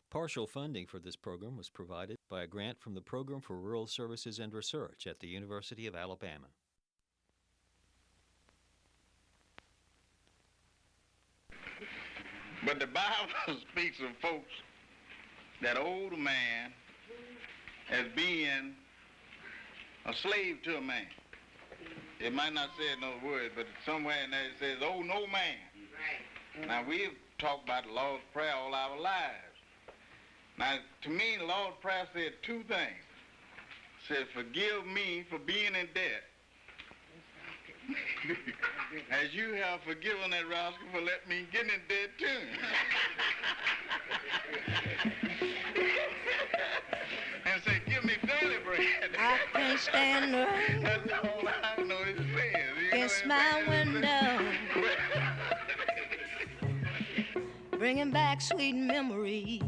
Partial funding for this program was provided by a grant from the Program for Rural Services and Research at the University of Alabama. But the Bible speaks of folks that old man as being a slave to a man. It might not say it in those words, but somewhere in there it says, oh, no man. Right. Now, we've talked about the Lord's Prayer all our lives. Now, to me, the Lord's Prayer said two things. It said, forgive me for being in debt. As you have forgiven that rascal for letting me get in debt too. And say, give me daily bread. I can't stand the rain. That's all I know it says. Against my window, bringing back sweet memories.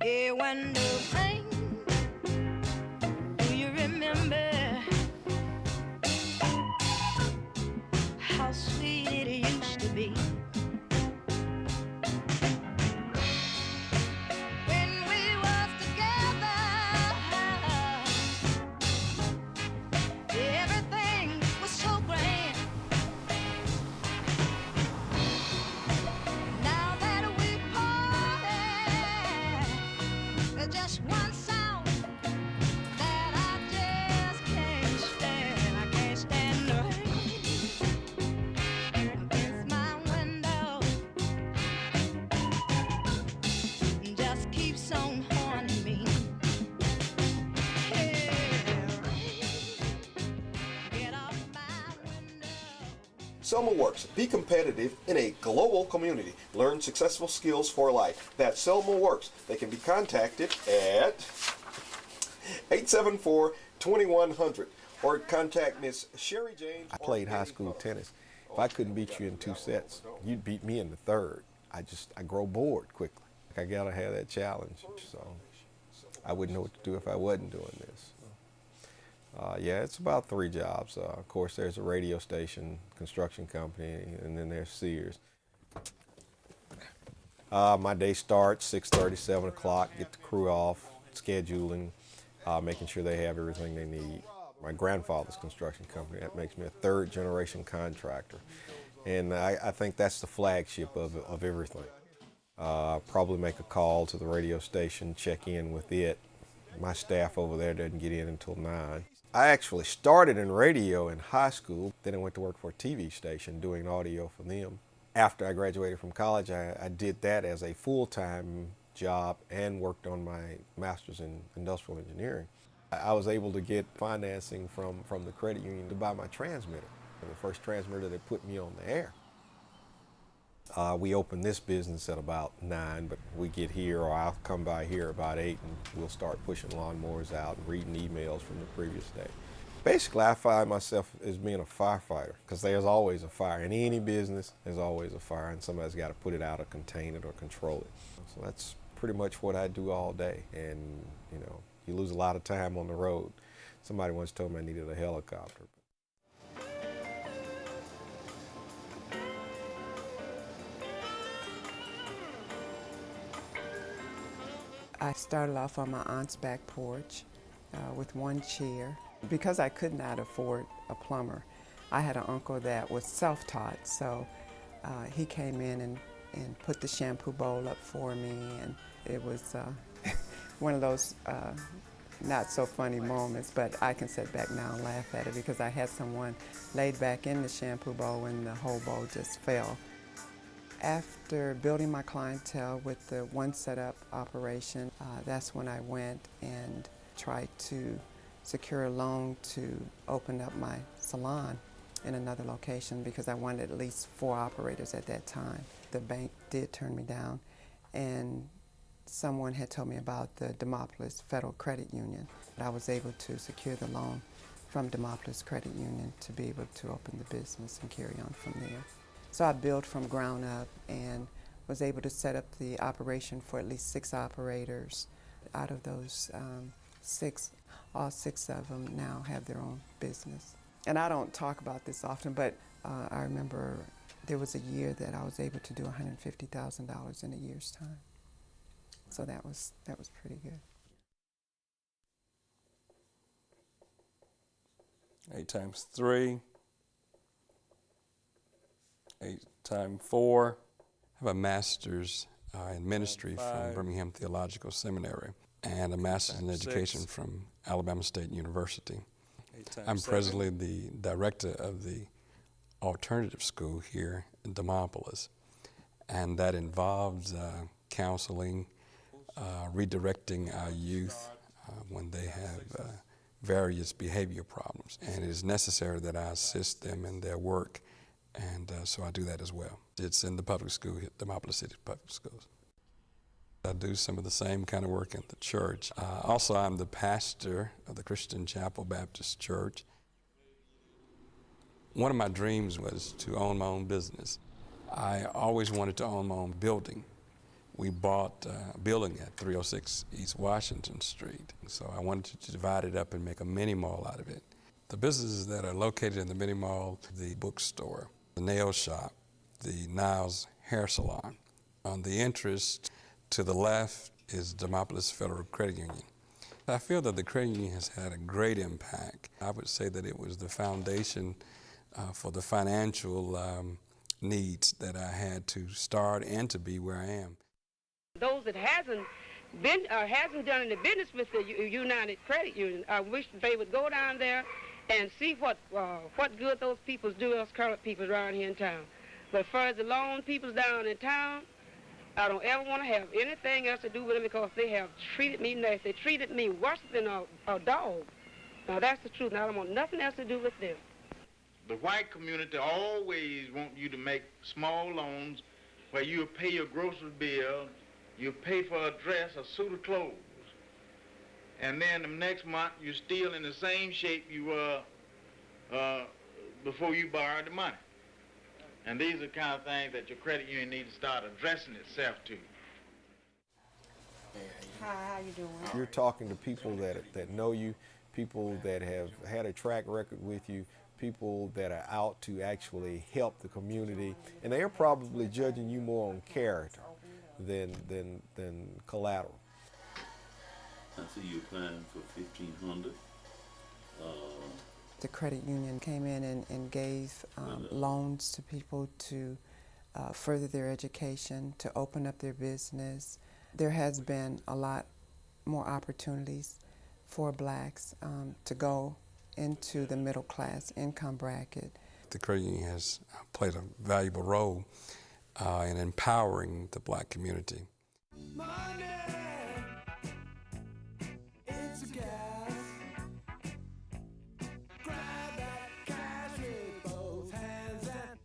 Yeah, when the rain, do you remember how sweet it used to be? When we was together, everything was so grand. Now that we parted, there's just one sound that I just can't stand. I can't stand the rain against my window. It just keeps on haunting me. Yeah, rain, get off my window. Selma Works. Be competitive in a global community. Learn successful skills for life. That's Selma Works. They can be contacted at 874-2100 or contact Miss Sherry James. I played high school tennis. If I couldn't beat you in 2 sets, you'd beat me in the third. I grow bored quickly. I gotta have that challenge. So I wouldn't know what to do if I wasn't doing this. Yeah, it's about 3 jobs. Of course, there's a radio station, construction company, and then there's Sears. My day starts 6:30, 7 o'clock, get the crew off, scheduling, making sure they have everything they need. My grandfather's construction company, that makes me a 3rd generation contractor. And I think that's the flagship of everything. Probably make a call to the radio station, check in with it. My staff over there doesn't get in until 9. I actually started in radio in high school, then I went to work for a TV station doing audio for them. After I graduated from college, I did that as a full-time job and worked on my master's in industrial engineering. I was able to get financing from the credit union to buy my transmitter, the first transmitter that put me on the air. We opened this business at about 9, but we get here, or I'll come by here about 8, and we'll start pushing lawnmowers out and reading emails from the previous day. Basically, I find myself as being a firefighter, because there's always a fire. In any business, there's always a fire, and somebody's got to put it out or contain it or control it. So that's pretty much what I do all day, and you lose a lot of time on the road. Somebody once told me I needed a helicopter. I started off on my aunt's back porch with one chair. Because I could not afford a plumber, I had an uncle that was self-taught, so he came in and put the shampoo bowl up for me, and it was one of those not so funny moments, but I can sit back now and laugh at it because I had someone laid back in the shampoo bowl and the whole bowl just fell. After building my clientele with the one setup operation, that's when I went and tried to secure a loan to open up my salon in another location because I wanted at least 4 operators at that time. The bank did turn me down, and someone had told me about the Demopolis Federal Credit Union. I was able to secure the loan from Demopolis Credit Union to be able to open the business and carry on from there. So I built from ground up and was able to set up the operation for at least 6 operators. Out of those 6, all 6 of them now have their own business. And I don't talk about this often, but I remember there was a year that I was able to do $150,000 in a year's time. So that was pretty good. 8 times 3, 8 times 4. I have a master's in ministry from Birmingham Theological Seminary and a master's in education from Alabama State University. I'm presently the director of the alternative school here in Demopolis, and that involves counseling, redirecting our youth when they have various behavior problems, and it is necessary that I assist them in their work, and so I do that as well. It's in the public school, Demopolis City Public Schools. I do some of the same kind of work in the church. Also, I'm the pastor of the Christian Chapel Baptist Church. One of my dreams was to own my own business. I always wanted to own my own building. We bought a building at 306 East Washington Street, so I wanted to divide it up and make a mini mall out of it. The businesses that are located in the mini mall, the bookstore, the nail shop, the Niles Hair Salon. On the entrance to the left is Demopolis Federal Credit Union. I feel that the credit union has had a great impact. I would say that it was the foundation for the financial needs that I had to start and to be where I am. Those that hasn't done any business with the United Credit Union, I wish they would go down there and see what good those people do, us colored people around here in town. But as far as the loan people down in town, I don't ever want to have anything else to do with them because they have treated me nice. They treated me worse than a dog. Now that's the truth. Now I don't want nothing else to do with them. The white community always want you to make small loans where you pay your grocery bill, you pay for a dress, a suit of clothes. And then the next month, you're still in the same shape you were before you borrowed the money. And these are the kind of things that your credit union needs to start addressing itself to. Hi, how you doing? You're talking to people that know you, people that have had a track record with you, people that are out to actually help the community, and they're probably judging you more on character than collateral. I see you applying for $1,500. The credit union came in and gave loans to people to further their education, to open up their business. There has been a lot more opportunities for blacks to go into the middle class income bracket. The credit union has played a valuable role in empowering the black community.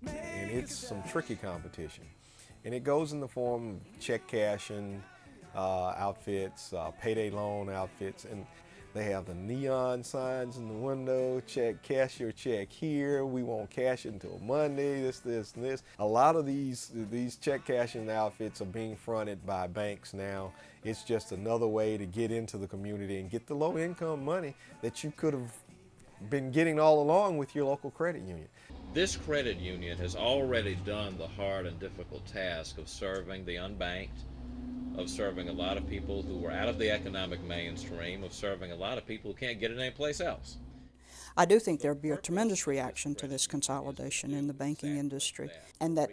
And it's some tricky competition. And it goes in the form of check cashing outfits, payday loan outfits, and they have the neon signs in the window, cash your check here, we won't cash it until Monday, this, and this. A lot of these check cashing outfits are being fronted by banks now. It's just another way to get into the community and get the low income money that you could have been getting all along with your local credit union. This credit union has already done the hard and difficult task of serving the unbanked, of serving a lot of people who were out of the economic mainstream, of serving a lot of people who can't get it anyplace else. I do think there'll be a tremendous reaction to this consolidation in the banking industry, and that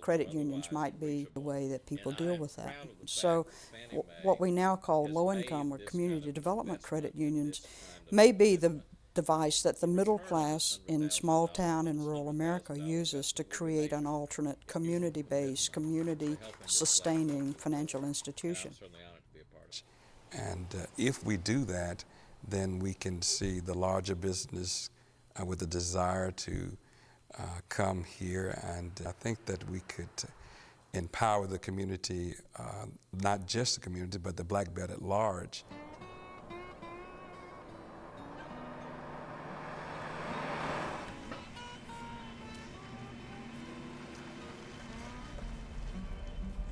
credit unions might be the way that people deal with that. So what we now call low-income or community development credit unions may be the device that the middle class in small town and rural America uses to create an alternate community-based, community-sustaining financial institution. And if we do that, then we can see the larger business with a desire to come here, and I think that we could empower the community, not just the community, but the black belt at large.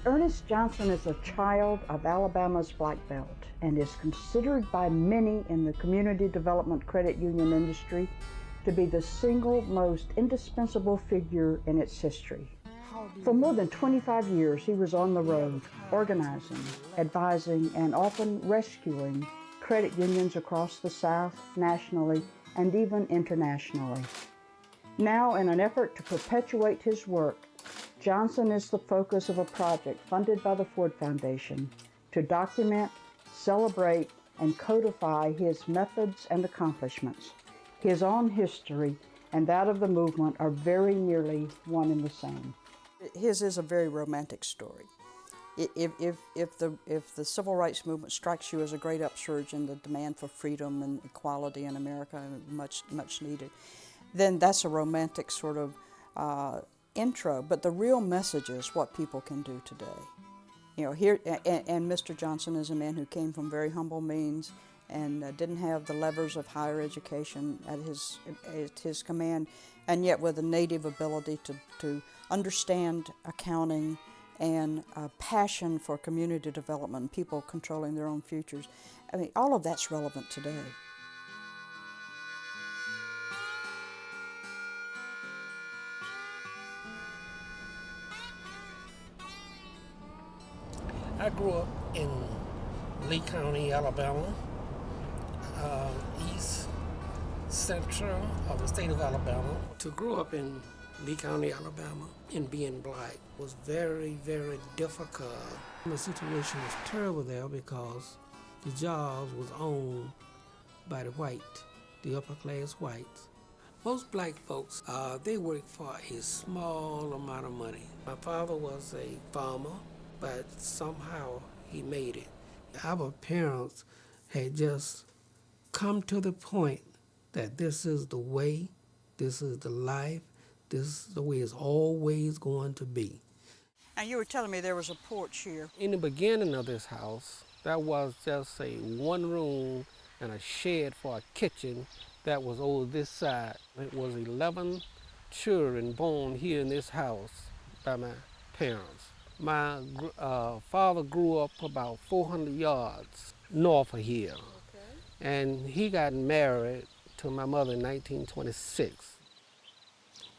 Earnest Johnson is a child of Alabama's Black Belt and is considered by many in the community development credit union industry to be the single most indispensable figure in its history. For more than 25 years, he was on the road, organizing, advising, and often rescuing credit unions across the South, nationally, and even internationally. Now, in an effort to perpetuate his work, Johnson is the focus of a project funded by the Ford Foundation to document, celebrate, and codify his methods and accomplishments. His own history and that of the movement are very nearly one and the same. His is a very romantic story. If the civil rights movement strikes you as a great upsurge in the demand for freedom and equality in America, much needed, then that's a romantic sort of intro. But the real message is what people can do today. You know, here and Mr. Johnson is a man who came from very humble means and didn't have the levers of higher education at his command, and yet with a native ability to understand accounting and a passion for community development, people controlling their own futures. I mean, all of that's relevant today. I grew up in Lee County, Alabama, east central of the state of Alabama. To grow up in Lee County, Alabama, and being black was very, very difficult. The situation was terrible there because the jobs was owned by the upper class whites. Most black folks, they work for a small amount of money. My father was a farmer, but somehow he made it. Our parents had just come to the point that this is the way, this is the life, this is the way it's always going to be. And you were telling me there was a porch here. In the beginning of this house, that was just a one room and a shed for a kitchen that was over this side. It was 11 children born here in this house by my parents. My father grew up about 400 yards north of here. Okay. And he got married to my mother in 1926.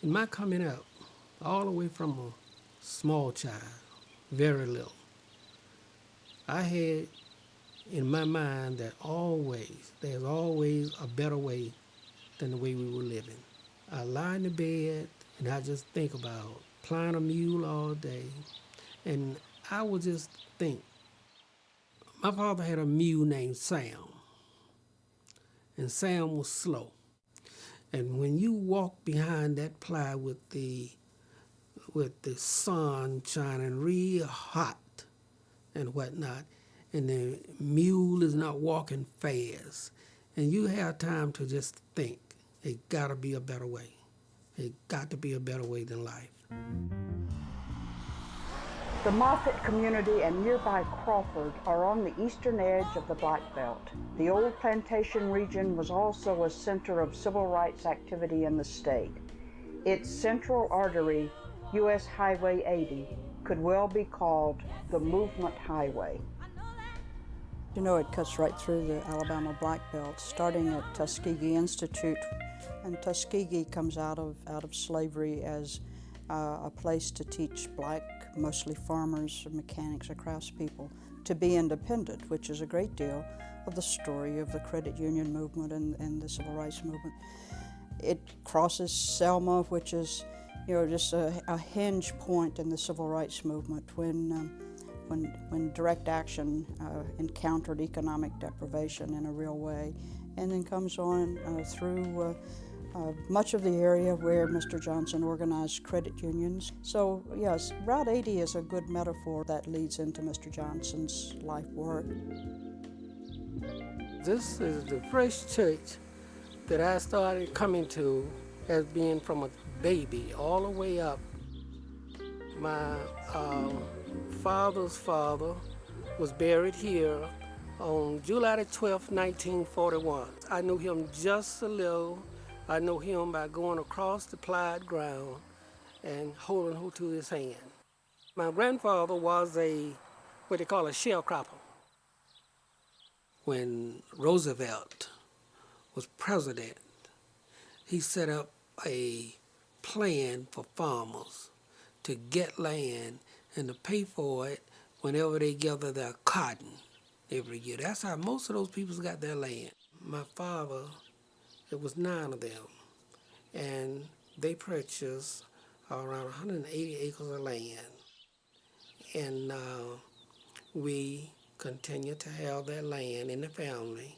In my coming up, all the way from a small child, very little, I had in my mind that there's always a better way than the way we were living. I lie in the bed and I just think about plying a mule all day. And I would just think, my father had a mule named Sam, and Sam was slow. And when you walk behind that ply with the sun shining real hot and whatnot, and the mule is not walking fast, and you have time to just think, it gotta be a better way. It got to be a better way than life. The Moffett community and nearby Crawford are on the eastern edge of the Black Belt. The old plantation region was also a center of civil rights activity in the state. Its central artery, U.S. Highway 80, could well be called the Movement Highway. You know, it cuts right through the Alabama Black Belt, starting at Tuskegee Institute. And Tuskegee comes out of slavery as a place to teach black, mostly farmers, mechanics, or craftspeople, to be independent, which is a great deal of the story of the credit union movement and the civil rights movement. It crosses Selma, which is, you know, just a hinge point in the civil rights movement when direct action encountered economic deprivation in a real way, and then comes on through much of the area where Mr. Johnson organized credit unions. So yes, Route 80 is a good metaphor that leads into Mr. Johnson's life work. This is the first church that I started coming to as being from a baby all the way up. My father's father was buried here on July the 12th, 1941. I knew him just a little. I know him by going across the plowed ground and holding hold to his hand. My grandfather was what they call a sharecropper. When Roosevelt was president, he set up a plan for farmers to get land and to pay for it whenever they gather their cotton every year. That's how most of those people got their land. My father, it was 9 of them, and they purchased around 180 acres of land. And we continue to have that land in the family.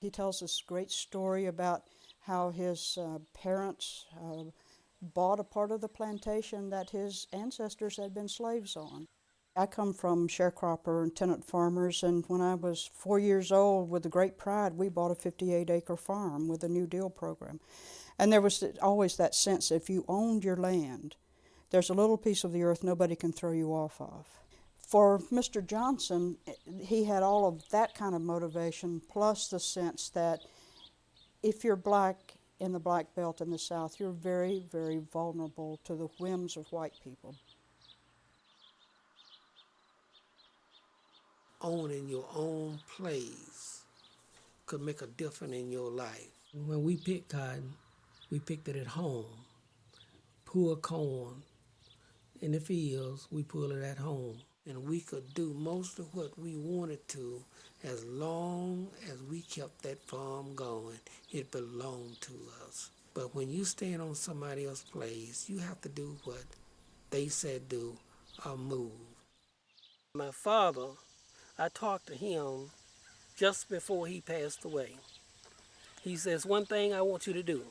He tells this great story about how his parents bought a part of the plantation that his ancestors had been slaves on. I come from sharecropper and tenant farmers, and when I was 4 years old, with great pride, we bought a 58-acre farm with the New Deal program. And there was always that sense that if you owned your land, there's a little piece of the earth nobody can throw you off of. For Mr. Johnson, he had all of that kind of motivation, plus the sense that if you're black in the Black Belt in the South, you're very, very vulnerable to the whims of white people. Owning your own place could make a difference in your life. When we picked cotton, we picked it at home. Pull corn in the fields, we pull it at home. And we could do most of what we wanted to as long as we kept that farm going. It belonged to us. But when you stand on somebody else's place, you have to do what they said do or move. My father, I talked to him just before he passed away. He says, one thing I want you to do.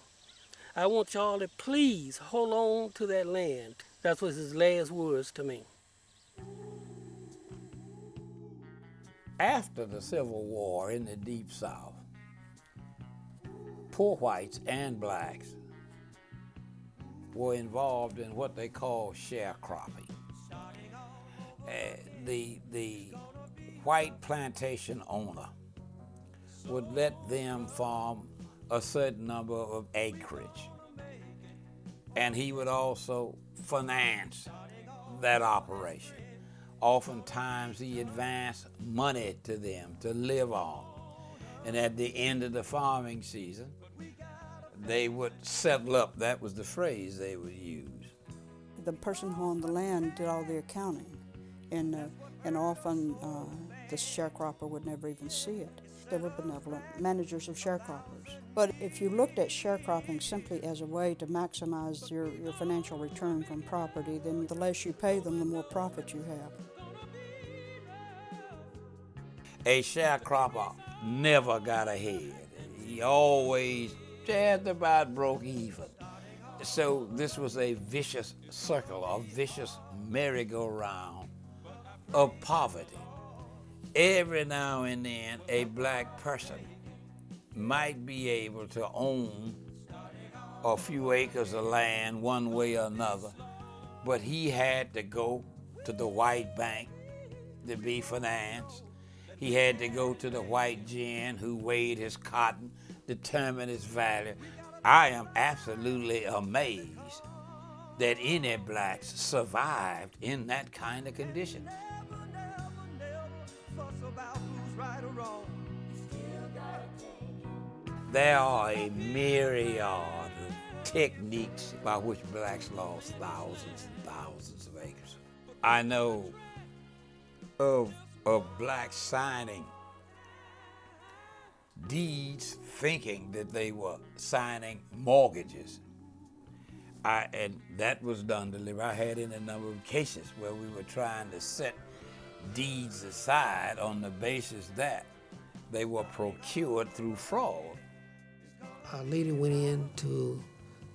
I want y'all to please hold on to that land. That was his last words to me. After the Civil War in the Deep South, poor whites and blacks were involved in what they call sharecropping. The white plantation owner would let them farm a certain number of acreage, and he would also finance that operation. Oftentimes he advanced money to them to live on, and at the end of the farming season they would settle up. That was the phrase they would use. The person who owned the land did all the accounting, and often the sharecropper would never even see it. They were benevolent managers of sharecroppers. But if you looked at sharecropping simply as a way to maximize your financial return from property, then the less you pay them, the more profit you have. A sharecropper never got ahead. He always just about broke even. So this was a vicious circle, a vicious merry-go-round of poverty. Every now and then, a black person might be able to own a few acres of land one way or another, but he had to go to the white bank to be financed. He had to go to the white gin who weighed his cotton, determined its value. I am absolutely amazed that any blacks survived in that kind of condition. There are a myriad of techniques by which blacks lost thousands and thousands of acres. I know of blacks signing deeds thinking that they were signing mortgages. And that was done deliberately. I had in a number of cases where we were trying to set deeds aside on the basis that they were procured through fraud. A lady went in to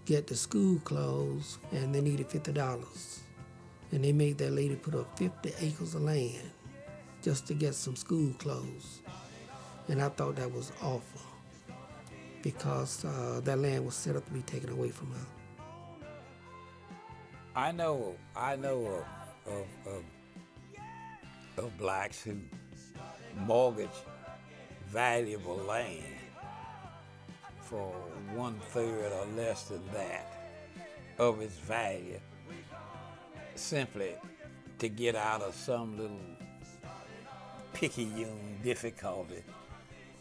get the school clothes, and they needed $50. And they made that lady put up 50 acres of land just to get some school clothes. And I thought that was awful because that land was set up to be taken away from her. I know of blacks who mortgage valuable land for 1/3 or less than that of its value, simply to get out of some little picayune difficulty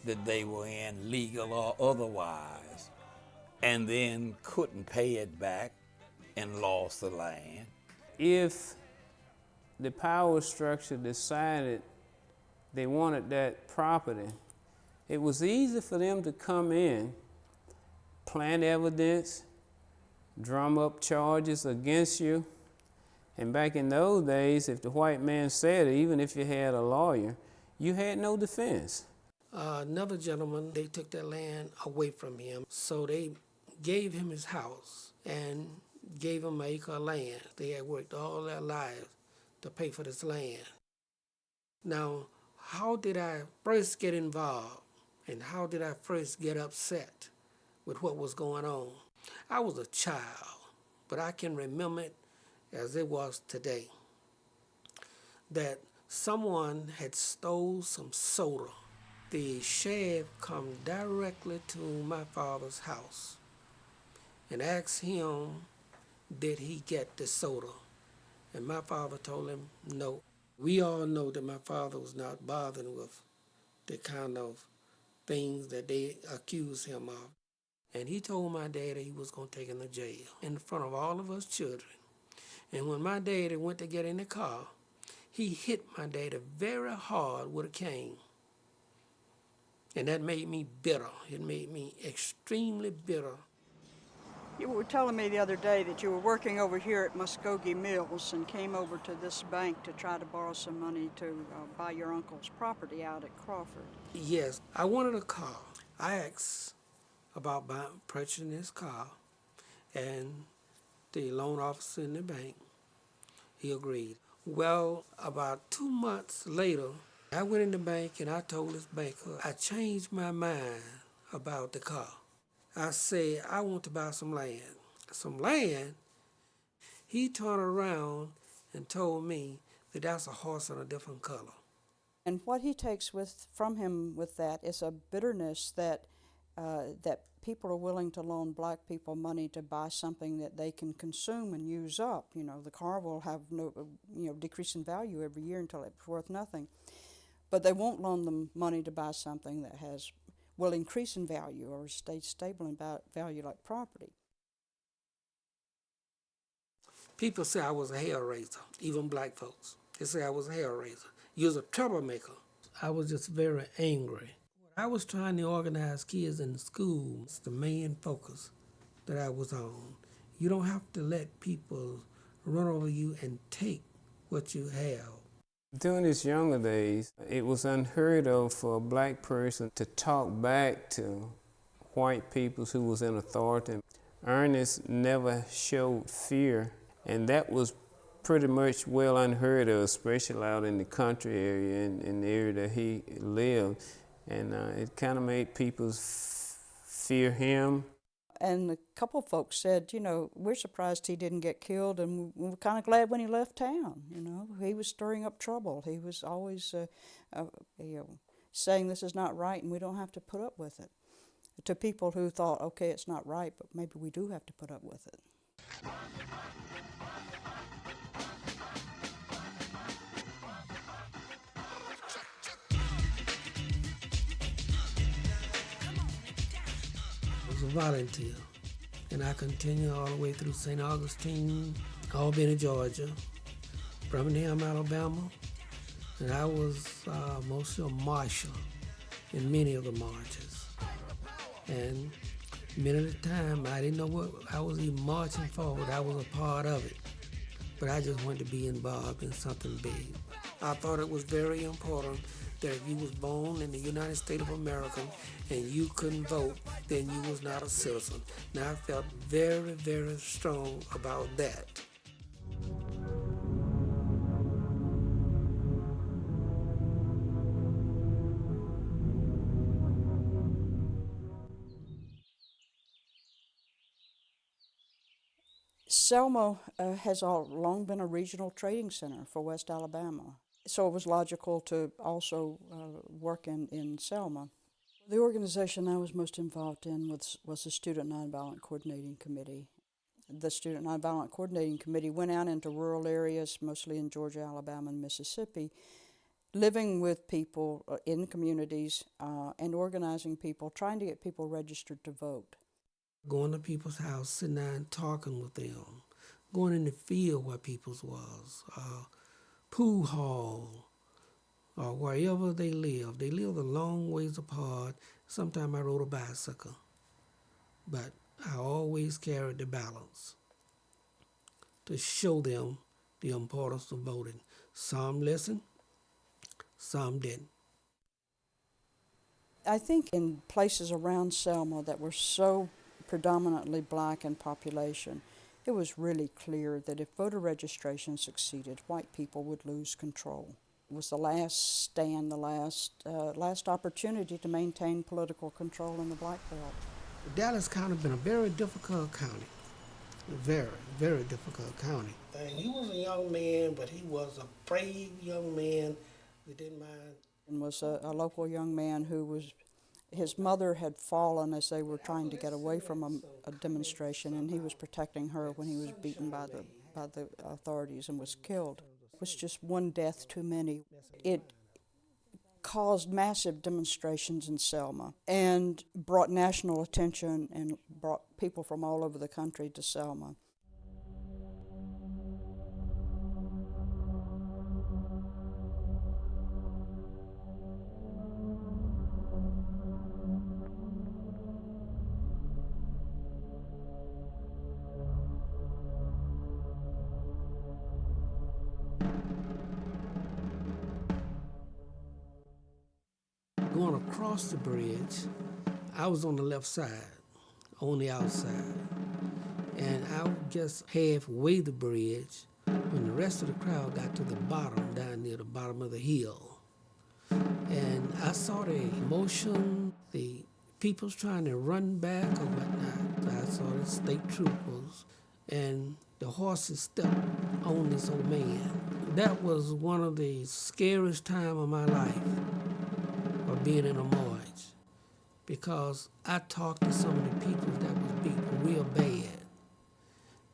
that they were in, legal or otherwise, and then couldn't pay it back and lost the land. If the power structure decided they wanted that property, it was easy for them to come in, plant evidence, drum up charges against you. And back in those days, if the white man said it, even if you had a lawyer, you had no defense. Another gentleman, they took that land away from him, so they gave him his house and gave him an acre of land. They had worked all their lives to pay for this land. Now, how did I first get involved, and how did I first get upset with what was going on? I was a child, but I can remember it as it was today, that someone had stole some soda. The sheriff come directly to my father's house and asked him, did he get the soda? And my father told him no. We all know that my father was not bothering with the kind of things that they accused him of. And he told my daddy he was going to take him to jail in front of all of us children. And when my daddy went to get in the car, he hit my daddy very hard with a cane. And that made me bitter. It made me extremely bitter. You were telling me the other day that you were working over here at Muskogee Mills and came over to this bank to try to borrow some money to buy your uncle's property out at Crawford. Yes, I wanted a car. I asked about purchasing this car, and the loan officer in the bank, he agreed. Well, about 2 months later, I went in the bank and I told this banker I changed my mind about the car. I said, I want to buy some land. Some land? He turned around and told me that that's a horse in a different color. And what he takes from him with that is a bitterness that that people are willing to loan black people money to buy something that they can consume and use up. You know, the car will have decrease in value every year until it's worth nothing. But they won't loan them money to buy something that will increase in value or stay stable in value like property. People say I was a hell raiser, even black folks. They say I was a hell raiser. You was a troublemaker. I was just very angry. I was trying to organize kids in the school. It's the main focus that I was on. You don't have to let people run over you and take what you have. During his younger days, it was unheard of for a black person to talk back to white people who was in authority. Ernest never showed fear, and that was pretty much well unheard of, especially out in the country area, in the area that he lived. And it kind of made people fear him. And a couple of folks said, we're surprised he didn't get killed, and we were kind of glad when he left town. He was stirring up trouble. He was always saying this is not right and we don't have to put up with it. To people who thought, okay, it's not right, but maybe we do have to put up with it. I was a volunteer, and I continued all the way through St. Augustine, Albany, Georgia, Birmingham, Alabama, and I was mostly a marshal in many of the marches. And many of the time, I didn't know what I was even marching for, but I was a part of it. But I just wanted to be involved in something big. I thought it was very important that if you was born in the United States of America and you couldn't vote, then you was not a citizen. Now I felt very, very strong about that. Selma has long been a regional trading center for West Alabama, so it was logical to also work in Selma. The organization I was most involved in was the Student Nonviolent Coordinating Committee. The Student Nonviolent Coordinating Committee went out into rural areas, mostly in Georgia, Alabama, and Mississippi, living with people in communities and organizing people, trying to get people registered to vote. Going to people's house, sitting there and talking with them, going in the field where people's was, pool hall, or wherever they lived. They lived a long ways apart. Sometimes I rode a bicycle, but I always carried the balance to show them the importance of voting. Some listened, some didn't. I think in places around Selma that were so predominantly black in population, it was really clear that if voter registration succeeded, white people would lose control. It was the last stand, the last opportunity to maintain political control in the Black Belt. Dallas County has been a very difficult county. Very, very difficult county. And he was a young man, but he was a brave young man that didn't mind. And was a local young man who was, his mother had fallen as they were trying to get away from a demonstration, and he was protecting her when he was beaten by the authorities and was killed. It was just one death too many. It caused massive demonstrations in Selma and brought national attention and brought people from all over the country to Selma. Going across the bridge, I was on the left side, on the outside. And I was just halfway the bridge when the rest of the crowd got to the bottom, down near the bottom of the hill. And I saw the emotion, the people's trying to run back or whatnot. I saw the state troopers, and the horses stepped on this old man. That was one of the scariest times of my life, of being in a march, because I talked to some of the people that was beaten real bad.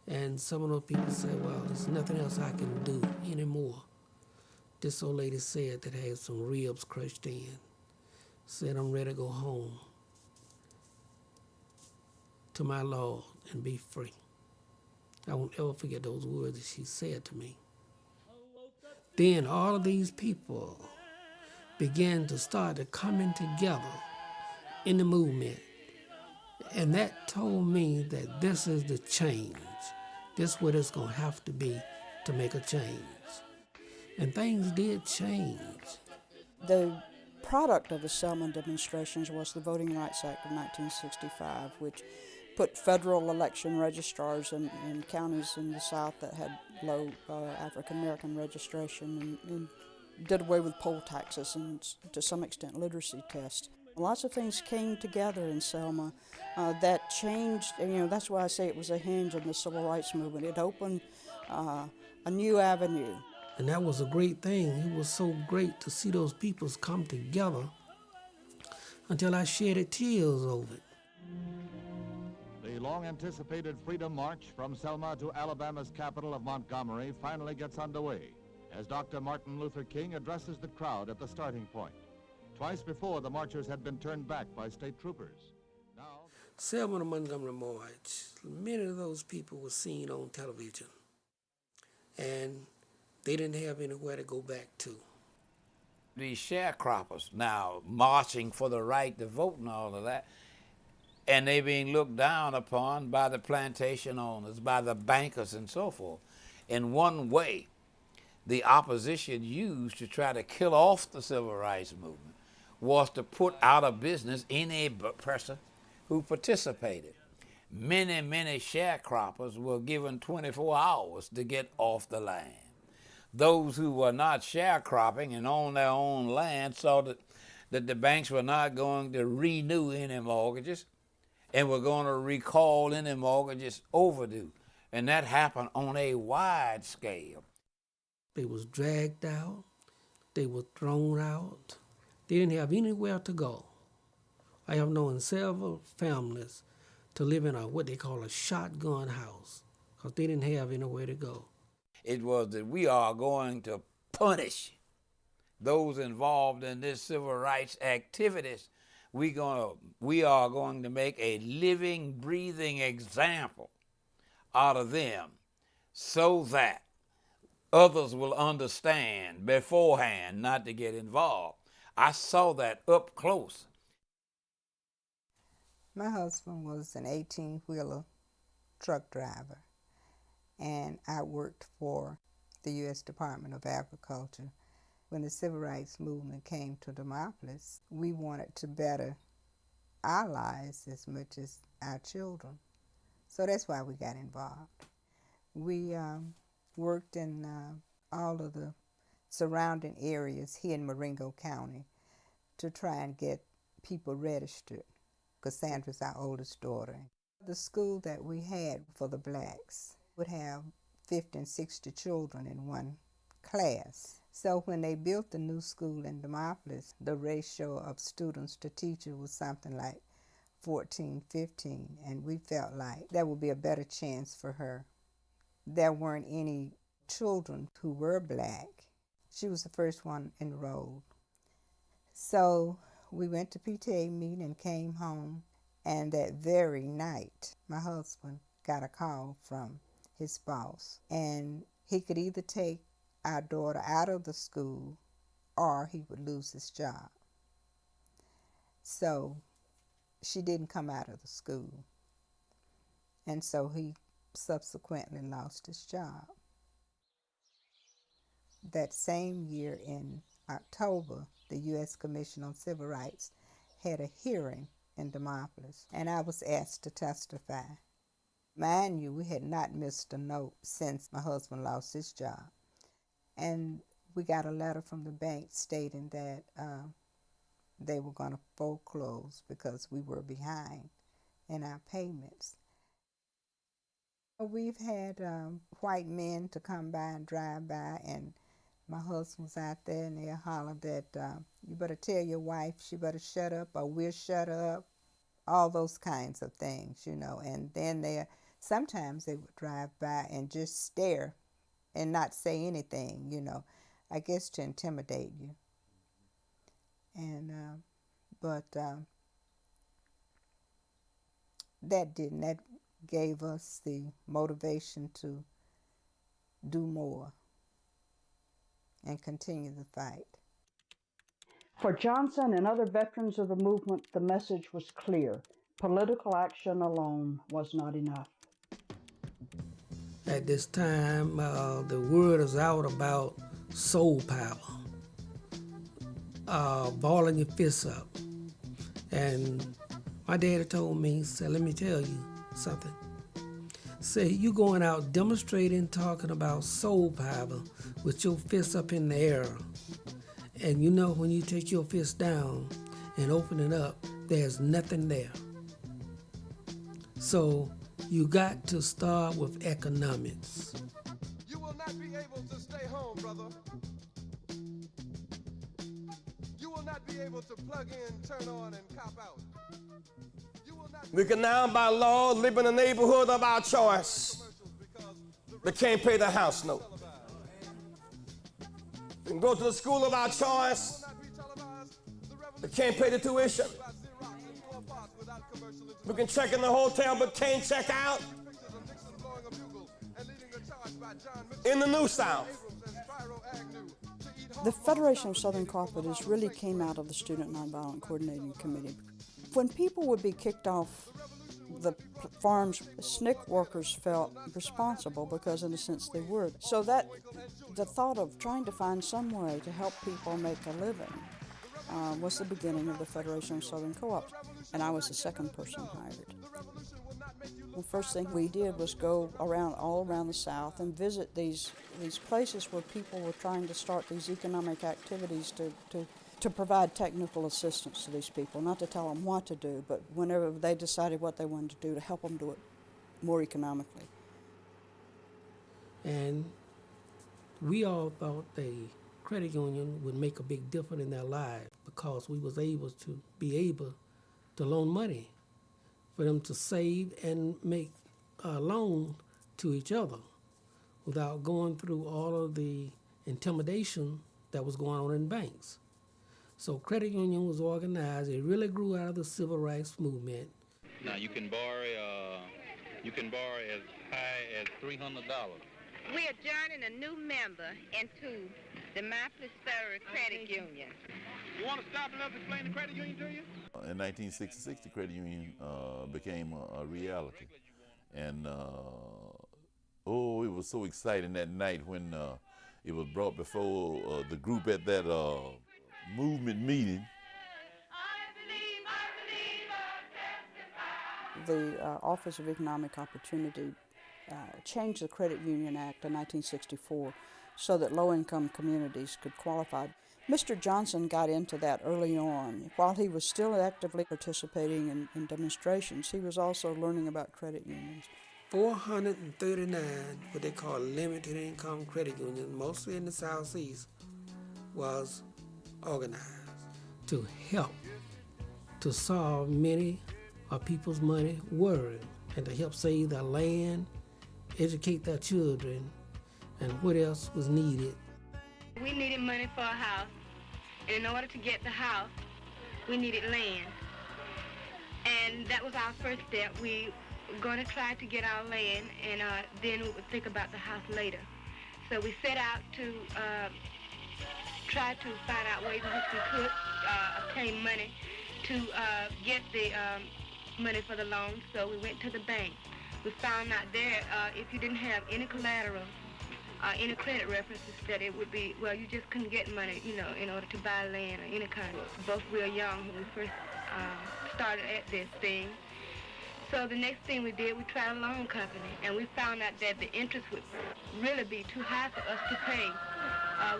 And some of those people said, well, there's nothing else I can do anymore. This old lady said that had some ribs crushed in, said, I'm ready to go home to my Lord and be free. I won't ever forget those words that she said to me. Then all of these people began to start to coming together in the movement. And that told me that this is the change. This is what it's going to have to be to make a change. And things did change. The product of the Selma demonstrations was the Voting Rights Act of 1965, which put federal election registrars in counties in the South that had low African American registration and did away with poll taxes and to some extent literacy tests. Lots of things came together in Selma that changed, that's why I say it was a hinge in the civil rights movement. It opened a new avenue. And that was a great thing. It was so great to see those peoples come together until I shedded tears over it. The long-anticipated Freedom March from Selma to Alabama's capital of Montgomery finally gets underway as Dr. Martin Luther King addresses the crowd at the starting point. Twice before, the marchers had been turned back by state troopers. Now, Selma to Montgomery March, many of those people were seen on television, and they didn't have anywhere to go back to. These sharecroppers now marching for the right to vote and all of that, and they being looked down upon by the plantation owners, by the bankers and so forth. In one way, the opposition used to try to kill off the civil rights movement was to put out of business any person who participated. Many, many sharecroppers were given 24 hours to get off the land. Those who were not sharecropping and owned their own land saw that the banks were not going to renew any mortgages and were going to recall any mortgages overdue. And that happened on a wide scale. They was dragged out. They were thrown out. They didn't have anywhere to go. I have known several families to live in what they call a shotgun house because they didn't have anywhere to go. It was that we are going to punish those involved in this civil rights activities. We are going to make a living, breathing example out of them so that others will understand beforehand not to get involved. I saw that up close. My husband was an 18-wheeler truck driver, and I worked for the U.S. Department of Agriculture. When the Civil Rights Movement came to Demopolis, we wanted to better our lives as much as our children. So that's why we got involved. We worked in all of the surrounding areas here in Marengo County to try and get people registered. Cassandra's our oldest daughter. The school that we had for the blacks would have 50 and 60 children in one class. So when they built the new school in Demopolis, the ratio of students to teachers was something like 14, 15, and we felt like that would be a better chance for her. There weren't any children who were black. She was the first one enrolled. So we went to PTA meeting and came home, and that very night, my husband got a call from his boss, and he could either take our daughter out of the school or he would lose his job. So she didn't come out of the school, and so he subsequently lost his job. That same year in October, the U.S. Commission on Civil Rights had a hearing in Demopolis, and I was asked to testify. Mind you, we had not missed a note since my husband lost his job. And we got a letter from the bank stating that they were going to foreclose because we were behind in our payments. We've had white men to come by and drive by, and my husband's out there and they'll holler that you better tell your wife she better shut up or we'll shut up, all those kinds of things, you know. And then sometimes they would drive by and just stare and not say anything, you know, I guess to intimidate you. And but that gave us the motivation to do more and continue the fight. For Johnson and other veterans of the movement, the message was clear. Political action alone was not enough. At this time, the word is out about soul power, balling your fists up. And my daddy told me, he said, let me tell you something. Say, you going out demonstrating, talking about soul power with your fists up in the air. And you know when you take your fist down and open it up, there's nothing there. So you got to start with economics. You will not be able to stay home, brother. You will not be able to plug in, turn on, and cop out. We can now, by law, live in the neighborhood of our choice, but can't pay the house note. We can go to the school of our choice, but can't pay the tuition. We can check in the hotel, but can't check out. In the New South. The Federation of Southern Cooperatives really came out of the Student Nonviolent Coordinating Committee. When people would be kicked off the farms, SNCC workers felt responsible because in a sense they were. So that the thought of trying to find some way to help people make a living was the beginning of the Federation of Southern Co-ops, and I was the second person hired. The first thing we did was go all around the South and visit these places where people were trying to start these economic activities to provide technical assistance to these people, not to tell them what to do, but whenever they decided what they wanted to do, to help them do it more economically. And we all thought the credit union would make a big difference in their lives because we was able to loan money for them to save and make a loan to each other without going through all of the intimidation that was going on in banks. So credit union was organized. It really grew out of the civil rights movement. Now you can borrow as high as $300 We are joining a new member into the Minneapolis Federal Credit Union. You want to stop and let us explain the credit union to you? In 1966, the credit union became a reality. And it was so exciting that night when it was brought before the group at that movement meeting. The Office of Economic Opportunity changed the Credit Union Act in 1964 so that low-income communities could qualify. Mr. Johnson got into that early on. While he was still actively participating in demonstrations, he was also learning about credit unions. 439 what they call limited income credit unions, mostly in the Southeast, was organized to help to solve many of people's money worry and to help save their land, educate their children, and what else was needed. We needed money for a house, and in order to get the house, we needed land. And that was our first step. We were going to try to get our land, and then we would think about the house later. So we set out to try to find out ways in which we could obtain money to get the money for the loan. So we went to the bank. We found out there if you didn't have any collateral, any credit references, that it would be, well, you just couldn't get money, in order to buy land or any kind of. Both we were young when we first started at this thing. So the next thing we did, we tried a loan company, and we found out that the interest would really be too high for us to pay.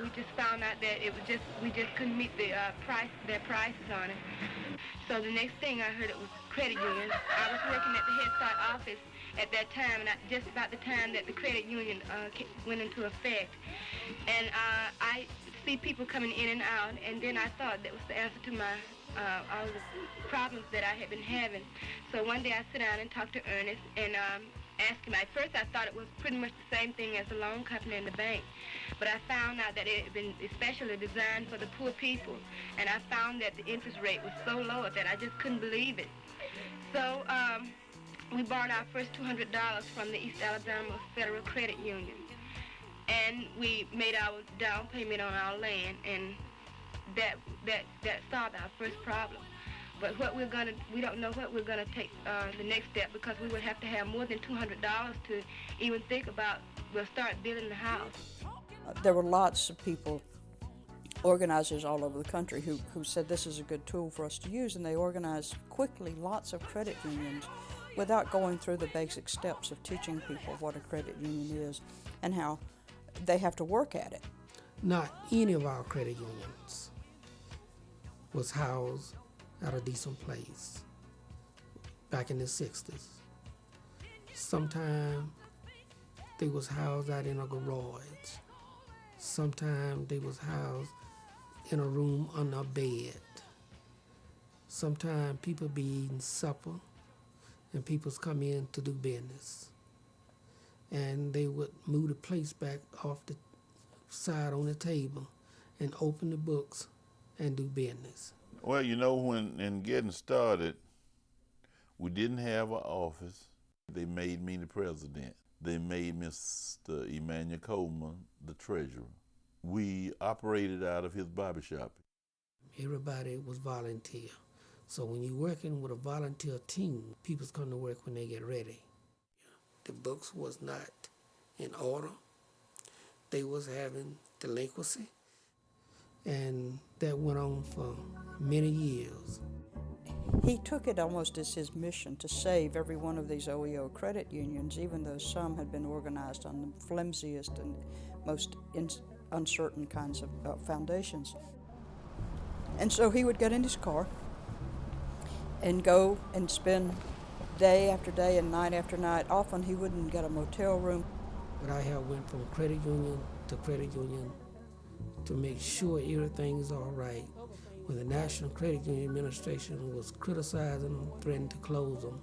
We just found out that we just couldn't meet their prices on it. So the next thing I heard, it was credit unions. I was working at the Head Start office at that time, and just about the time that the credit union went into effect. And I see people coming in and out, and then I thought that was the answer to my all the problems that I had been having. So one day I sat down and talked to Ernest and asked him. At first I thought it was pretty much the same thing as the loan company and the bank, but I found out that it had been especially designed for the poor people, and I found that the interest rate was so low that I just couldn't believe it. So we borrowed our first $200 from the East Alabama Federal Credit Union, and we made our down payment on our land, and that solved our first problem. But we don't know what we're gonna take the next step, because we would have to have more than $200 to even think about, we'll start building the house. There were lots of people, organizers all over the country, who said this is a good tool for us to use, and they organized quickly lots of credit unions without going through the basic steps of teaching people what a credit union is and how they have to work at it. Not any of our credit unions was housed at a decent place back in the 60s. Sometimes they was housed out in a garage. Sometimes they was housed in a room under a bed. Sometimes people be eating supper and people's come in to do business. And they would move the plates back off the side on the table and open the books and do business. Well, when in getting started, we didn't have an office. They made me the president. They made Mr. Emmanuel Coleman the treasurer. We operated out of his barbershop. Everybody was volunteer. So when you're working with a volunteer team, people come to work when they get ready. The books was not in order. They was having delinquency. And that went on for many years. He took it almost as his mission to save every one of these OEO credit unions, even though some had been organized on the flimsiest and most uncertain kinds of foundations. And so he would get in his car and go and spend day after day and night after night. Often he wouldn't get a motel room. But I have went from credit union to credit union to make sure everything is all right. When the National Credit Union Administration was criticizing them, threatening to close them.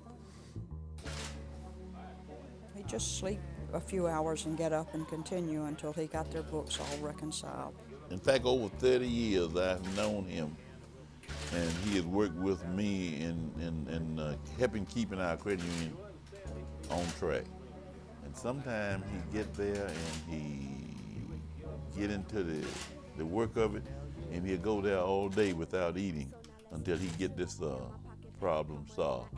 He'd just sleep a few hours and get up and continue until he got their books all reconciled. In fact, over 30 years I've known him, and he has worked with me in helping keeping our credit union on track. In sometimes he get there and he get into the work of it, and he'll go there all day without eating until he get this problem solved.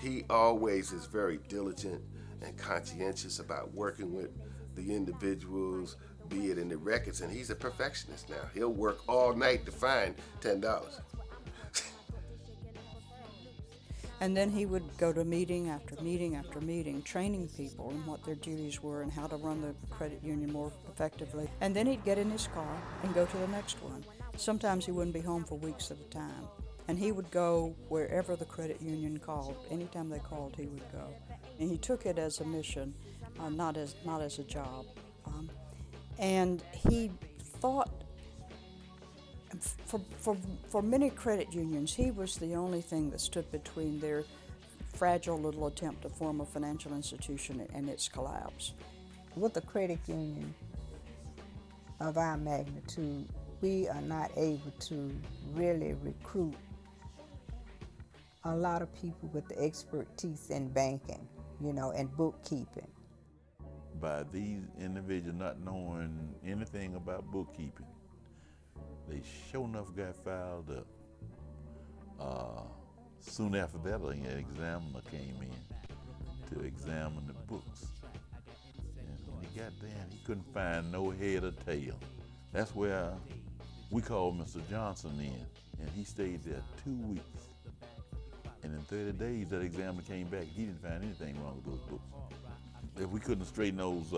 He always is very diligent and conscientious about working with the individuals, be it in the records, and he's a perfectionist now. He'll work all night to find $10. And then he would go to meeting after meeting after meeting, training people in what their duties were and how to run the credit union more effectively. And then he'd get in his car and go to the next one. Sometimes he wouldn't be home for weeks at a time. And he would go wherever the credit union called. Anytime they called, he would go. And he took it as a mission, not as a job. And he thought, for many credit unions, he was the only thing that stood between their fragile little attempt to form a financial institution and its collapse. With a credit union of our magnitude, we are not able to really recruit a lot of people with the expertise in banking, and bookkeeping. By these individuals not knowing anything about bookkeeping, they sure enough got filed up. Soon after that, an examiner came in to examine the books. And when he got there, he couldn't find no head or tail. That's where we called Mr. Johnson in, and he stayed there 2 weeks. And in 30 days, that examiner came back. He didn't find anything wrong with those books. If we couldn't straighten those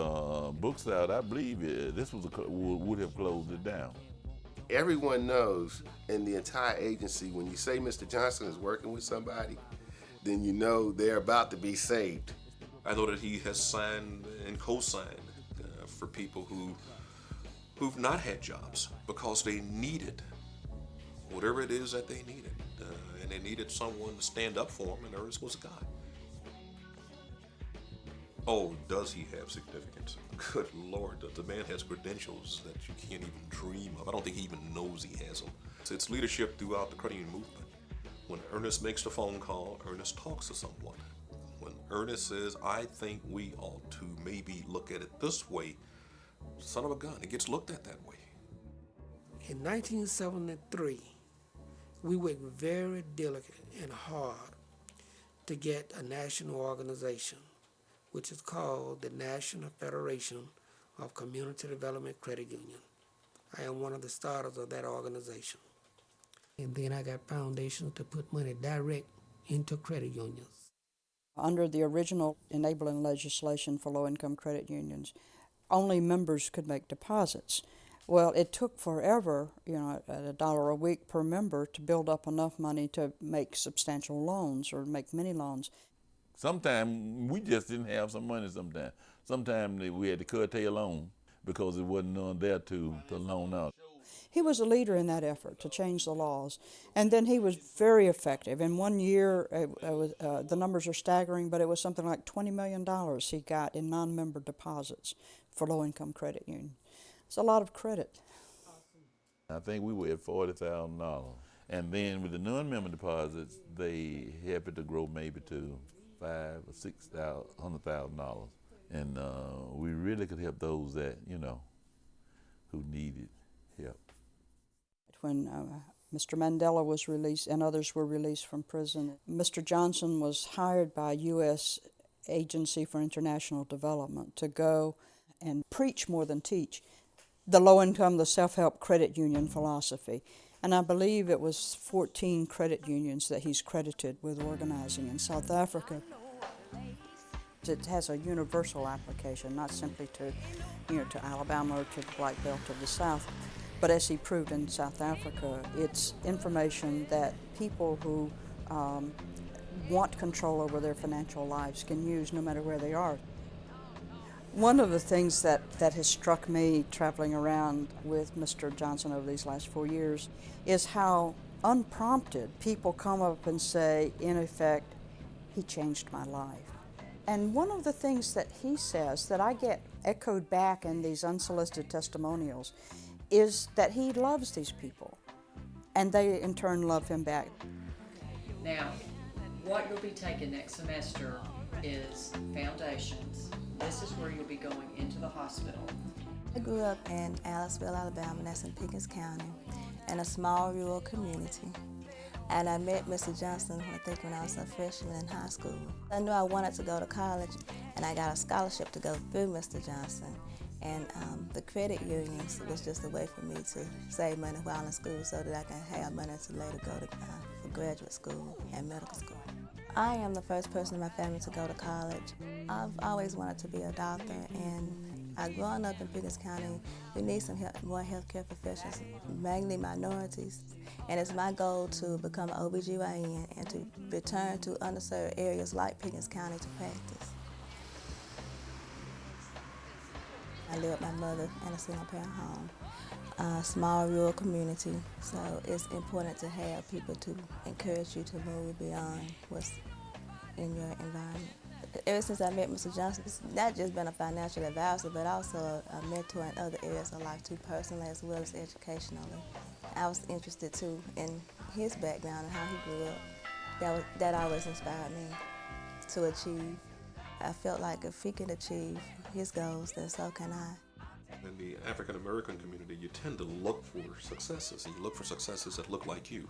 books out, I believe this would have closed it down. Everyone knows in the entire agency, when you say Mr. Johnson is working with somebody, then you know they're about to be saved. I know that he has signed and co-signed for people who've not had jobs because they needed whatever it is that they needed. And they needed someone to stand up for them, and Ernest was a guy. Oh, does he have significance? Good Lord, the man has credentials that you can't even dream of. I don't think he even knows he has them. It's leadership throughout the credit union movement. When Ernest makes the phone call, Ernest talks to someone. When Ernest says, I think we ought to maybe look at it this way, son of a gun, it gets looked at that way. In 1973, we worked very diligent and hard to get a national organization, which is called the National Federation of Community Development Credit Union. I am one of the starters of that organization. And then I got foundations to put money direct into credit unions. Under the original enabling legislation for low-income credit unions, only members could make deposits. Well, it took forever, at $1 a week per member, to build up enough money to make substantial loans or make many loans. Sometimes we just didn't have some money sometimes. Sometimes we had to curtail loan because it wasn't none there to loan out. He was a leader in that effort to change the laws, and then he was very effective. In 1 year, the numbers are staggering, but it was something like $20 million he got in non-member deposits for low-income credit unions. It's a lot of credit. I think we were at $40,000. And then with the non-member deposits, they helped it to grow maybe to $500,000 or $600,000. And we really could help those that, who needed help. When Mr. Mandela was released and others were released from prison, Mr. Johnson was hired by U.S. Agency for International Development to go and preach more than teach the low-income, the self-help credit union philosophy. And I believe it was 14 credit unions that he's credited with organizing in South Africa. It has a universal application, not simply to Alabama or to the Black Belt of the South, but as he proved in South Africa, it's information that people who want control over their financial lives can use no matter where they are. One of the things that has struck me traveling around with Mr. Johnson over these last 4 years is how unprompted people come up and say, in effect, he changed my life. And one of the things that he says that I get echoed back in these unsolicited testimonials is that he loves these people, and they in turn love him back. Now, what you'll be taking next semester is Foundations, This is where you'll be going into the hospital. I grew up in Aliceville, Alabama, that's in Pickens County, in a small rural community. And I met Mr. Johnson, when I was a freshman in high school. I knew I wanted to go to college, and I got a scholarship to go through Mr. Johnson. And the credit unions was just a way for me to save money while in school so that I can have money to later go to for graduate school and medical school. I am the first person in my family to go to college. I've always wanted to be a doctor, and growing up in Pickens County, we need some more healthcare professionals, mainly minorities. And it's my goal to become an OBGYN and to return to underserved areas like Pickens County to practice. I live with my mother in a single-parent home, a small rural community, so it's important to have people to encourage you to move beyond what's in your environment. Ever since I met Mr. Johnson, it's not just been a financial advisor, but also a mentor in other areas of life too, personally as well as educationally. I was interested too in his background and how he grew up. That always inspired me to achieve. I felt like if he can achieve his goals, then so can I. In the African American community, you tend to look for successes, and you look for successes that look like you.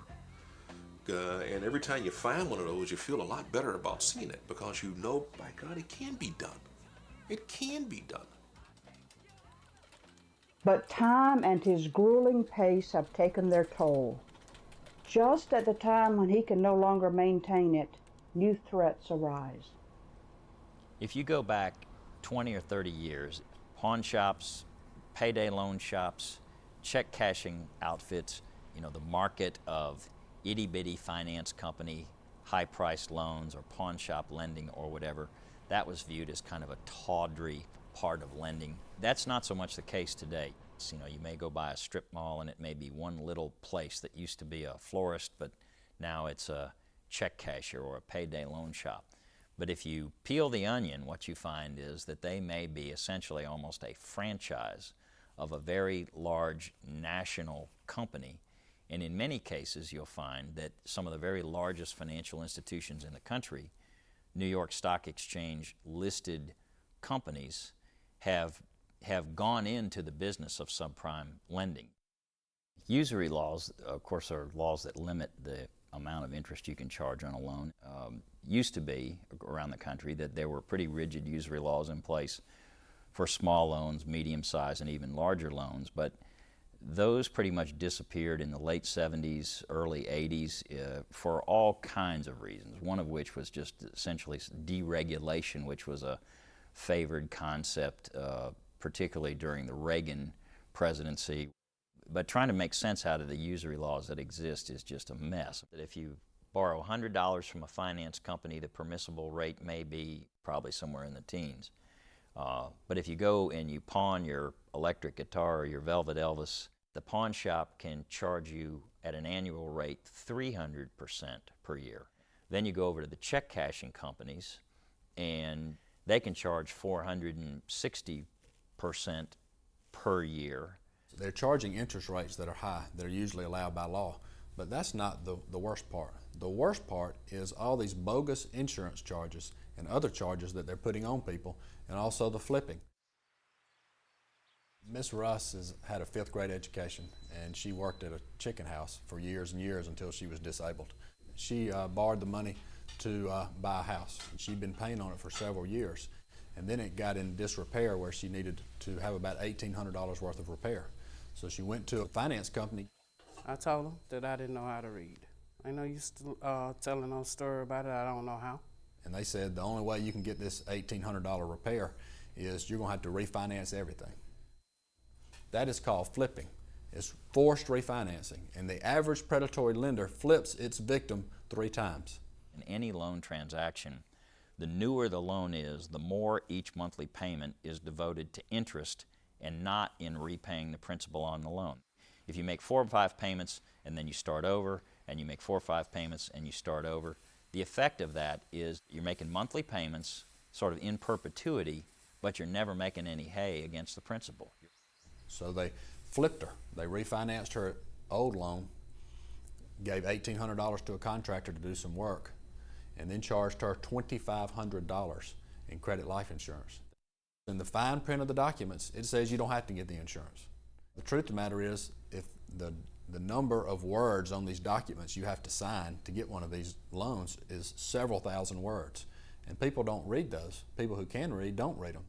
And every time you find one of those, you feel a lot better about seeing it because you know, by God, it can be done. It can be done. But time and his grueling pace have taken their toll. Just at the time when he can no longer maintain it, new threats arise. If you go back 20 or 30 years, pawn shops, payday loan shops, check cashing outfits, the market of itty-bitty finance company, high-priced loans or pawn shop lending or whatever, that was viewed as kind of a tawdry part of lending. That's not so much the case today. You may go by a strip mall and it may be one little place that used to be a florist, but now it's a check cashier or a payday loan shop. But if you peel the onion, what you find is that they may be essentially almost a franchise of a very large national company. And in many cases, you'll find that some of the very largest financial institutions in the country, New York Stock Exchange listed companies, have gone into the business of subprime lending. Usury laws, of course, are laws that limit the amount of interest you can charge on a loan. Used to be around the country that there were pretty rigid usury laws in place for small loans, medium-sized, and even larger loans, but those pretty much disappeared in the late 70s, early 80s for all kinds of reasons, one of which was just essentially deregulation, which was a favored concept, particularly during the Reagan presidency. But trying to make sense out of the usury laws that exist is just a mess. That if you borrow $100 from a finance company, the permissible rate may be probably somewhere in the teens. But if you go and you pawn your electric guitar or your Velvet Elvis, the pawn shop can charge you at an annual rate 300% per year. Then you go over to the check cashing companies and they can charge 460% per year. They're charging interest rates that are high, that are usually allowed by law. But that's not the worst part. The worst part is all these bogus insurance charges and other charges that they're putting on people, and also the flipping. Miss Russ has had a 5th grade education, and she worked at a chicken house for years and years until she was disabled. She borrowed the money to buy a house, and she'd been paying on it for several years. And then it got in disrepair where she needed to have about $1,800 worth of repair. So she went to a finance company. I told them that I didn't know how to read. I know you telling a story about it, I don't know how. And they said the only way you can get this $1,800 repair is you're going to have to refinance everything. That is called flipping. It's forced refinancing, and the average predatory lender flips its victim 3 times. In any loan transaction, the newer the loan is, the more each monthly payment is devoted to interest and not in repaying the principal on the loan. If you make 4 or 5 payments and then you start over, and you make 4 or 5 payments and you start over, the effect of that is you're making monthly payments sort of in perpetuity, but you're never making any hay against the principal. So they flipped her. They refinanced her old loan, gave $1,800 to a contractor to do some work, and then charged her $2,500 in credit life insurance. In the fine print of the documents, it says you don't have to get the insurance. The truth of the matter is, if the number of words on these documents you have to sign to get one of these loans is several thousand words. And people don't read those. People who can read don't read them.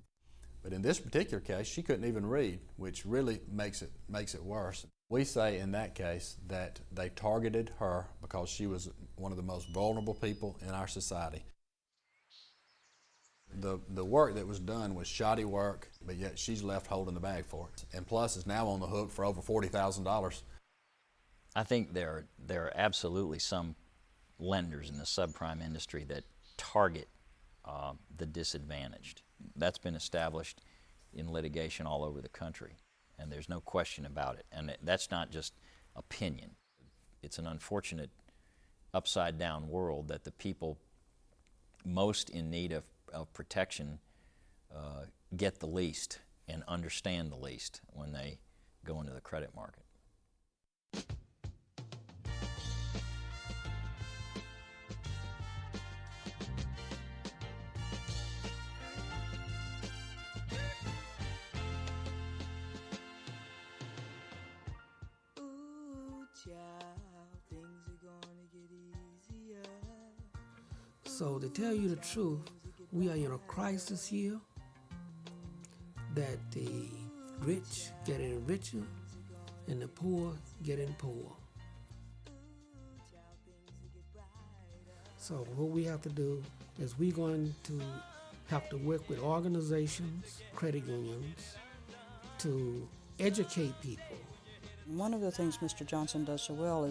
But in this particular case, she couldn't even read, which really makes it worse. We say in that case that they targeted her because she was one of the most vulnerable people in our society. The work that was done was shoddy work, but yet she's left holding the bag for it. And plus is now on the hook for over $40,000. I think there are absolutely some lenders in the subprime industry that target the disadvantaged. That's been established in litigation all over the country, and there's no question about it. And that's not just opinion. It's an unfortunate upside-down world that the people most in need of protection get the least and understand the least when they go into the credit market. So to tell you the truth, we are in a crisis here that the rich getting richer and the poor getting poor. So what we have to do is we're going to have to work with organizations, credit unions, to educate people. One of the things Mr. Johnson does so well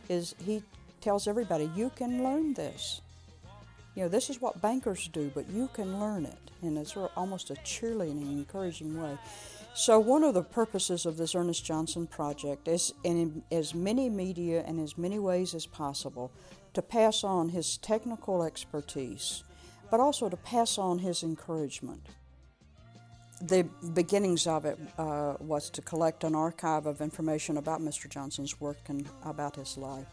is he tells everybody, you can learn this. You know, this is what bankers do, but you can learn it. And it's almost a cheerleading, encouraging way. So one of the purposes of this Earnest Johnson project is, in as many media and as many ways as possible, to pass on his technical expertise, but also to pass on his encouragement. The beginnings of it was to collect an archive of information about Mr. Johnson's work and about his life.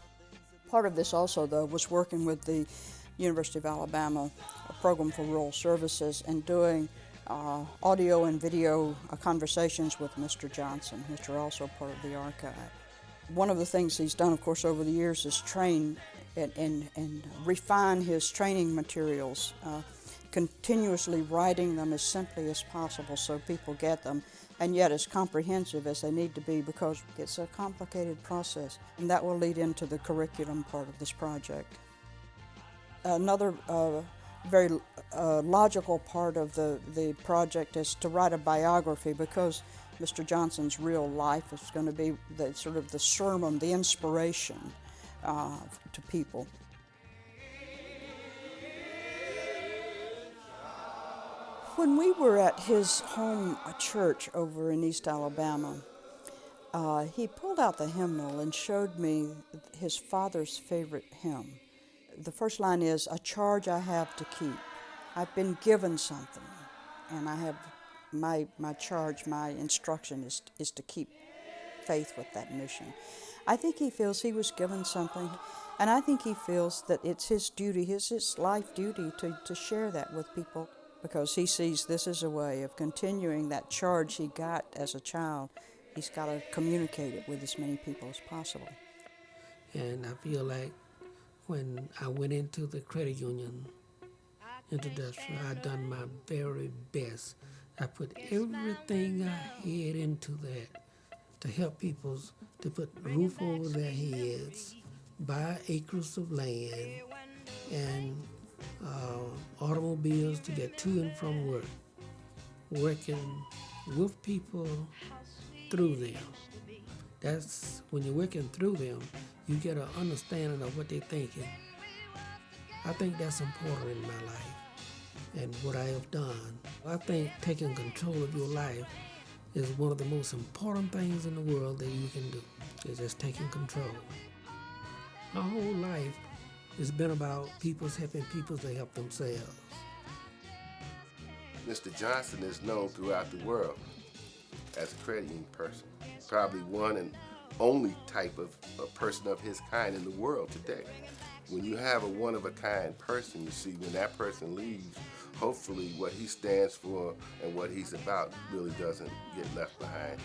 Part of this also, though, was working with the University of Alabama Program for Rural Services and doing audio and video conversations with Mr. Johnson, which are also part of the archive. One of the things he's done, of course, over the years is train and refine his training materials, continuously writing them as simply as possible so people get them, and yet as comprehensive as they need to be, because it's a complicated process. And that will lead into the curriculum part of this project. Another very logical part of the project is to write a biography, because Mr. Johnson's real life is going to be the sort of the sermon, the inspiration to people. When we were at his home church over in East Alabama, he pulled out the hymnal and showed me his father's favorite hymn. The first line is, "A charge I have to keep. I've been given something, and I have my charge, my instruction is to keep faith with that mission." I think he feels he was given something, and I think he feels that it's his duty, his life duty to share that with people, because he sees this as a way of continuing that charge he got as a child. He's got to communicate it with as many people as possible. And I feel like when I went into the credit union introduction, I done my very best. I put everything I had into that to help people to put a roof over their heads, buy acres of land, and automobiles to get to and from work, working with people through them. That's when you're working through them, you get an understanding of what they're thinking. I think that's important in my life and what I have done. I think taking control of your life is one of the most important things in the world that you can do, is just taking control. My whole life has been about helping people to help themselves. Mr. Johnson is known throughout the world as a credit union person. Probably one and only type of a person of his kind in the world today. When you have a one-of-a-kind person, you see, when that person leaves, hopefully what he stands for and what he's about really doesn't get left behind.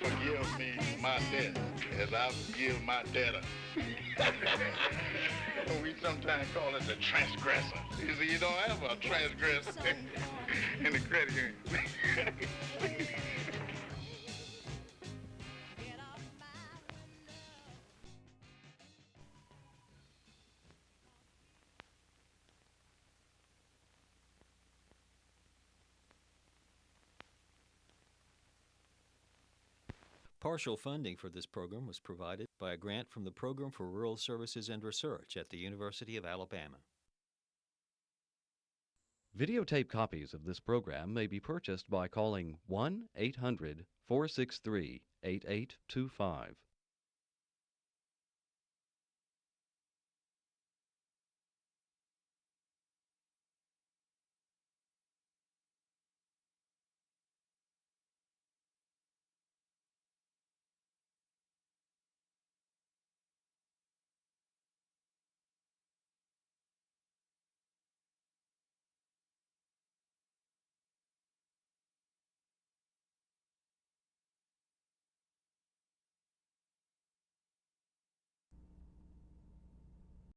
Forgive me my debt as I forgive my debtor. We sometimes call it the transgressor. You see, you don't have a transgressor in the credit union. Partial funding for this program was provided by a grant from the Program for Rural Services and Research at the University of Alabama. Videotape copies of this program may be purchased by calling 1-800-463-8825